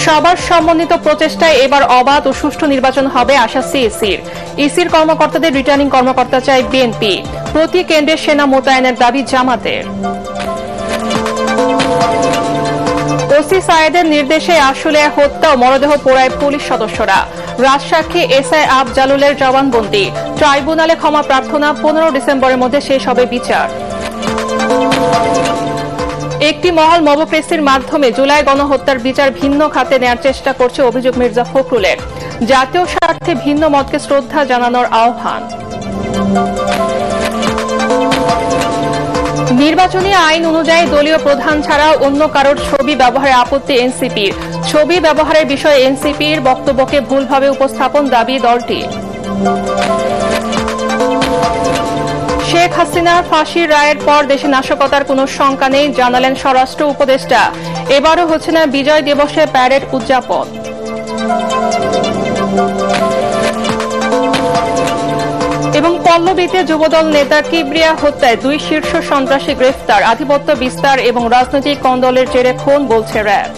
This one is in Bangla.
সবার সমন্বিত প্রচেষ্টায় এবার অবাধ ও সুষ্ঠু নির্বাচন হবে আশা সিইসির। ইসির কর্মকর্তাদের রিটার্নিং কর্মকর্তা চায় বিএনপি। প্রতি কেন্দ্রে সেনা মোতায়েনের দাবি জামাতের। ওসি সায়েদের নির্দেশে আশুলিয়ায় হত্যা ও মরদেহ পোড়ায় পুলিশ সদস্যরা। রাজসাক্ষী এসআই আফজালুলের জবানবন্দি। ট্রাইব্যুনালে ক্ষমা প্রার্থনা, 15 ডিসেম্বরের মধ্যে শেষ হবে বিচার। একটি মহল মবপ্রেসির মাধ্যমে জুলাই গণহত্যার বিচার ভিন্ন খাতে নেয়ার চেষ্টা করছে অভিযোগ মির্জা ফখরুলের। জাতীয় স্বার্থে ভিন্ন মতকে শ্রদ্ধা জানানোর আহ্বান। নির্বাচনী আইন অনুযায়ী দলীয় প্রধান ছাড়া অন্য কারোর ছবি ব্যবহারে আপত্তি এনসিপির। ছবি ব্যবহারের বিষয়ে এনসিপির বক্তব্যকে ভুলভাবে উপস্থাপন দাবি দলটি। শেখ হাসিনার ফাঁসির রায়ের পর দেশে নাশকতার কোনো শঙ্কা নেই, জানালেন স্বরাষ্ট্র উপদেষ্টা। এবারও হচ্ছে না বিজয় দিবসে প্যারেড উদযাপন। এবং পল্লবীতে যুবদল নেতা কিবরিয়া হত্যায় 2 শীর্ষ সন্ত্রাসী গ্রেফতার। আধিপত্য বিস্তার এবং রাজনৈতিক কোন্দলের জেরে খুন বলছে র‍্যাব।